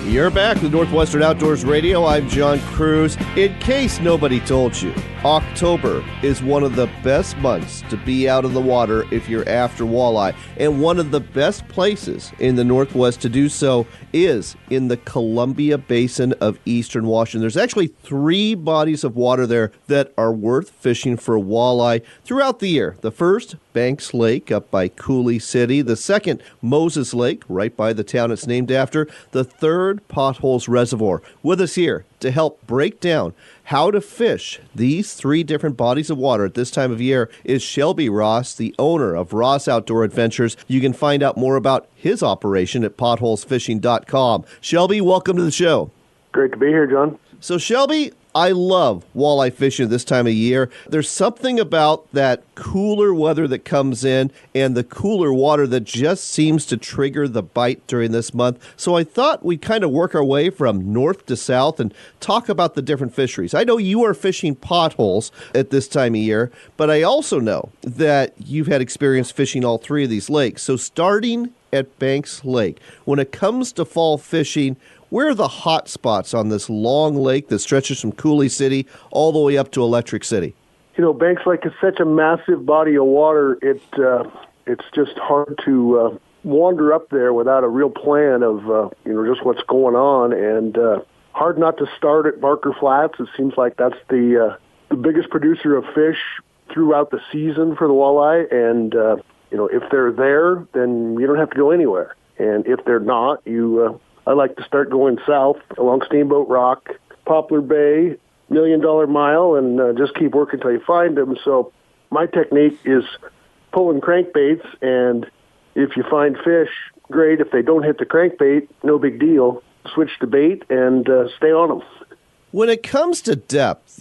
You're back with Northwestern Outdoors Radio. I'm John Cruz. In case nobody told you, October is one of the best months to be out in the water if you're after walleye. And one of the best places in the Northwest to do so is in the Columbia Basin of eastern Washington. There's actually 3 bodies of water there that are worth fishing for walleye throughout the year. The first, Banks Lake up by Coulee City. The second, Moses Lake, right by the town it's named after. The third, Potholes Reservoir. With us here to help break down how to fish these 3 different bodies of water at this time of year is Shelby Ross, the owner of Ross Outdoor Adventures. You can find out more about his operation at potholesfishing.com. Shelby, welcome to the show. Great to be here, John. So, Shelby, I love walleye fishing this time of year. There's something about that cooler weather that comes in and the cooler water that just seems to trigger the bite during this month. So I thought we'd kind of work our way from north to south and talk about the different fisheries. I know you are fishing potholes at this time of year, but I also know that you've had experience fishing all 3 of these lakes. So starting at Banks Lake, when it comes to fall fishing, where are the hot spots on this long lake that stretches from Coulee City all the way up to Electric City? You know, Banks Lake is such a massive body of water. It's just hard to wander up there without a real plan of just what's going on, and hard not to start at Barker Flats. It seems like that's the biggest producer of fish throughout the season for the walleye, and if they're there, then you don't have to go anywhere, and if they're not, I like to start going south along Steamboat Rock, Poplar Bay, $1 Million Mile, and just keep working until you find them. So my technique is pulling crankbaits, and if you find fish, great. If they don't hit the crankbait, no big deal. Switch to bait and stay on them. When it comes to depth,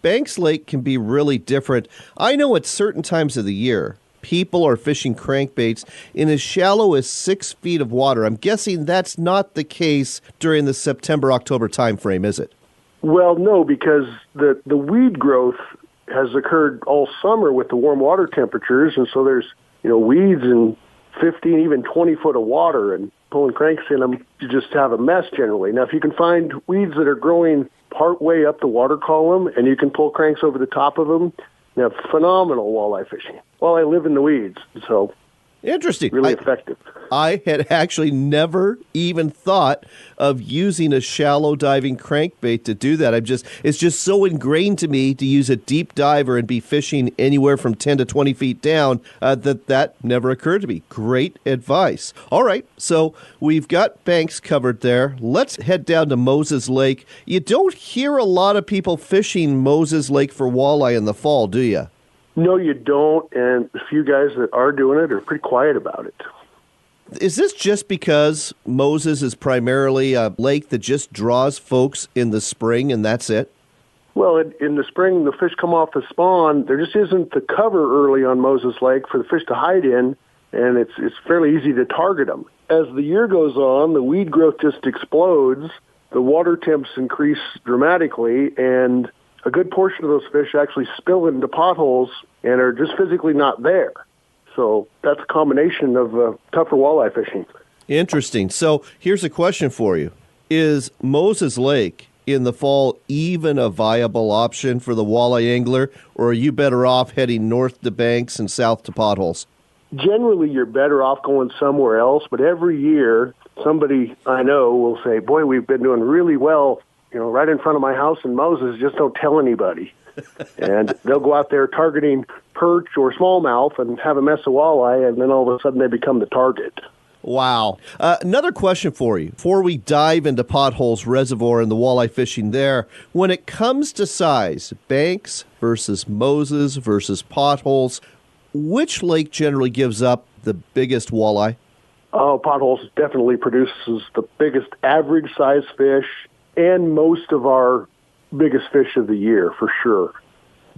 Banks Lake can be really different. I know at certain times of the year, people are fishing crankbaits in as shallow as 6 feet of water. I'm guessing that's not the case during the September-October time frame, is it? Well, no, because the weed growth has occurred all summer with the warm water temperatures, and so there's weeds in 15, even 20 foot of water, and pulling cranks in them, you just have a mess generally. Now, if you can find weeds that are growing part way up the water column and you can pull cranks over the top of them, you have phenomenal walleye fishing. Well, I live in the weeds, so interesting. Really effective. I had actually never even thought of using a shallow diving crankbait to do that. It's just so ingrained to me to use a deep diver and be fishing anywhere from 10 to 20 feet down that never occurred to me. Great advice. All right, so we've got Banks covered there. Let's head down to Moses Lake. You don't hear a lot of people fishing Moses Lake for walleye in the fall, do you? No, you don't, and the few guys that are doing it are pretty quiet about it. Is this just because Moses is primarily a lake that just draws folks in the spring and that's it? Well, in the spring, the fish come off the spawn. There just isn't the cover early on Moses Lake for the fish to hide in, and it's fairly easy to target them. As the year goes on, the weed growth just explodes, the water temps increase dramatically, and a good portion of those fish actually spill into potholes and are just physically not there. So that's a combination of tougher walleye fishing. Interesting. So here's a question for you. Is Moses Lake in the fall even a viable option for the walleye angler, or are you better off heading north to Banks and south to potholes? Generally, you're better off going somewhere else, but every year somebody I know will say, boy, we've been doing really well, right in front of my house in Moses, just don't tell anybody. And they'll go out there targeting perch or smallmouth and have a mess of walleye, and then all of a sudden they become the target. Wow. Another question for you. Before we dive into Potholes Reservoir and the walleye fishing there, when it comes to size, Banks versus Moses versus Potholes, which lake generally gives up the biggest walleye? Oh, Potholes definitely produces the biggest average size fish and most of our biggest fish of the year, for sure.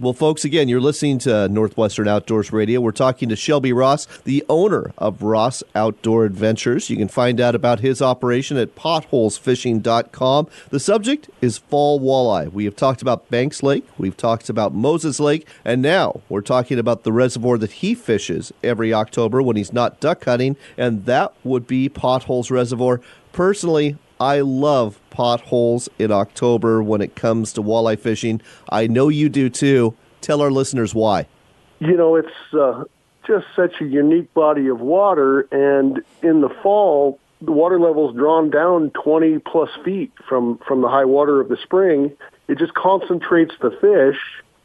Well, folks, again, you're listening to Northwestern Outdoors Radio. We're talking to Shelby Ross, the owner of Ross Outdoor Adventures. You can find out about his operation at potholesfishing.com. The subject is fall walleye. We have talked about Banks Lake, we've talked about Moses Lake, and now we're talking about the reservoir that he fishes every October when he's not duck hunting, and that would be Potholes Reservoir. Personally, I love potholes in October when it comes to walleye fishing. I know you do too. Tell our listeners why. It's just such a unique body of water, and in the fall, the water level's drawn down 20 plus feet from the high water of the spring. It just concentrates the fish.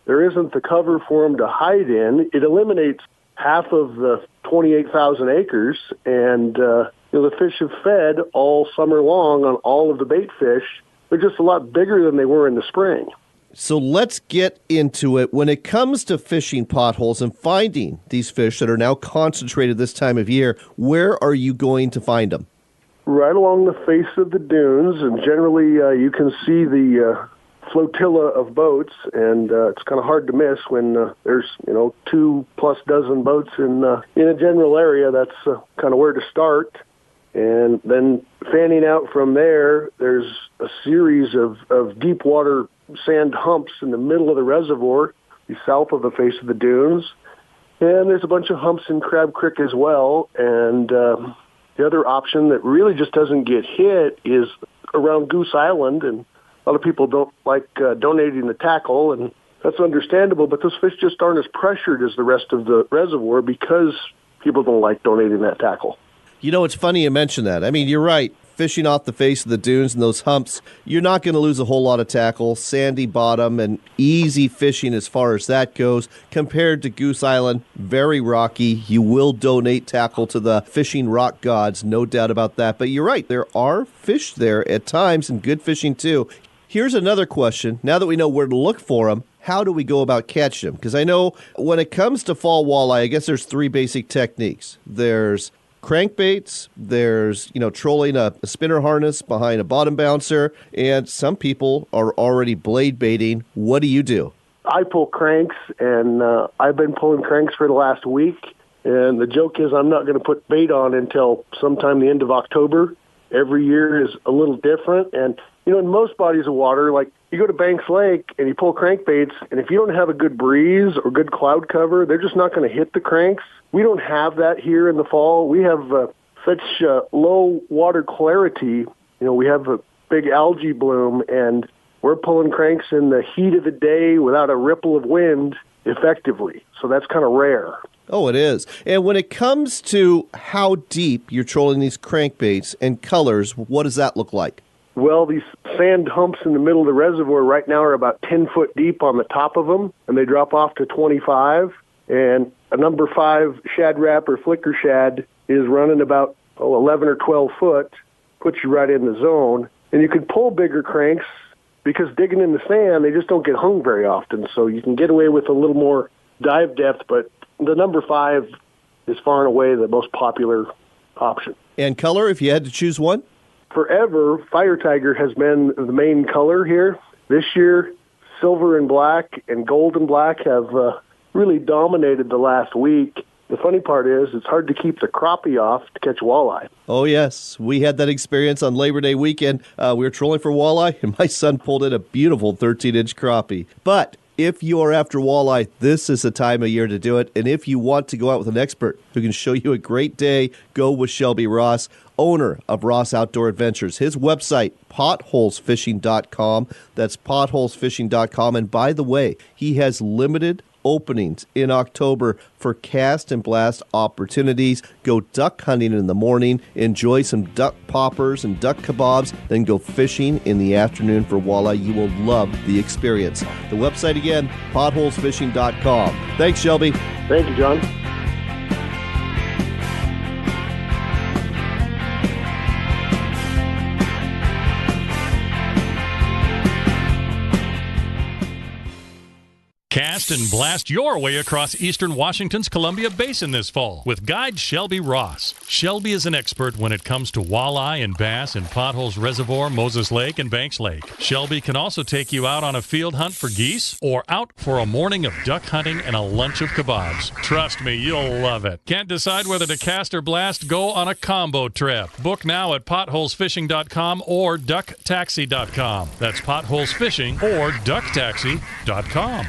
There isn't the cover for them to hide in. It eliminates half of the 28,000 acres, and the fish have fed all summer long on all of the bait fish. They're just a lot bigger than they were in the spring. So let's get into it. When it comes to fishing potholes and finding these fish that are now concentrated this time of year, where are you going to find them? Right along the face of the dunes, and generally you can see the flotilla of boats, and it's kind of hard to miss when there's 2+ dozen boats in a general area. That's kind of where to start. And then fanning out from there, there's a series of deep water sand humps in the middle of the reservoir, south of the face of the dunes. And there's a bunch of humps in Crab Creek as well. And the other option that really just doesn't get hit is around Goose Island. And a lot of people don't like donating the tackle, and that's understandable, but those fish just aren't as pressured as the rest of the reservoir because people don't like donating that tackle. It's funny you mention that. I mean, you're right. Fishing off the face of the dunes and those humps, you're not going to lose a whole lot of tackle. Sandy bottom and easy fishing as far as that goes. Compared to Goose Island, very rocky. You will donate tackle to the fishing rock gods, no doubt about that. But you're right. There are fish there at times, and good fishing too. Here's another question. Now that we know where to look for them, how do we go about catching them? Because I know when it comes to fall walleye, I guess there's 3 basic techniques. There's crankbaits, there's, trolling a spinner harness behind a bottom bouncer, and some people are already blade baiting. What do you do? I pull cranks, and I've been pulling cranks for the last week, and the joke is I'm not going to put bait on until sometime the end of October. Every year is a little different, and in most bodies of water, like you go to Banks Lake and you pull crankbaits, and if you don't have a good breeze or good cloud cover, they're just not going to hit the cranks. We don't have that here in the fall. We have such low water clarity. We have a big algae bloom, and we're pulling cranks in the heat of the day without a ripple of wind effectively. So that's kind of rare. Oh, it is. And when it comes to how deep you're trolling these crankbaits and colors, what does that look like? Well, these sand humps in the middle of the reservoir right now are about 10 foot deep on the top of them, and they drop off to 25. And a number 5 shad wrap or flicker shad is running about 11 or 12 foot, puts you right in the zone. And you can pull bigger cranks because digging in the sand, they just don't get hung very often. So you can get away with a little more dive depth, but the number 5 is far and away the most popular option. And color, if you had to choose one? Forever, Fire Tiger has been the main color here. This year, silver and black and gold and black have really dominated the last week. The funny part is it's hard to keep the crappie off to catch walleye. Oh, yes. We had that experience on Labor Day weekend. We were trolling for walleye, and my son pulled in a beautiful 13-inch crappie. But if you are after walleye, this is the time of year to do it. And if you want to go out with an expert who can show you a great day, go with Shelby Ross, owner of Ross Outdoor Adventures. His website, potholesfishing.com. That's potholesfishing.com. And by the way, he has limited openings in October for cast and blast opportunities. Go duck hunting in the morning, enjoy some duck poppers and duck kebabs, then go fishing in the afternoon for walleye. You will love the experience. The website again, potholesfishing.com. Thanks, Shelby. Thank you, John. Cast and blast your way across eastern Washington's Columbia Basin this fall with guide Shelby Ross. Shelby is an expert when it comes to walleye and bass in Potholes Reservoir, Moses Lake, and Banks Lake. Shelby can also take you out on a field hunt for geese or out for a morning of duck hunting and a lunch of kebabs. Trust me, you'll love it. Can't decide whether to cast or blast? Go on a combo trip. Book now at potholesfishing.com or ducktaxi.com. That's potholesfishing or ducktaxi.com.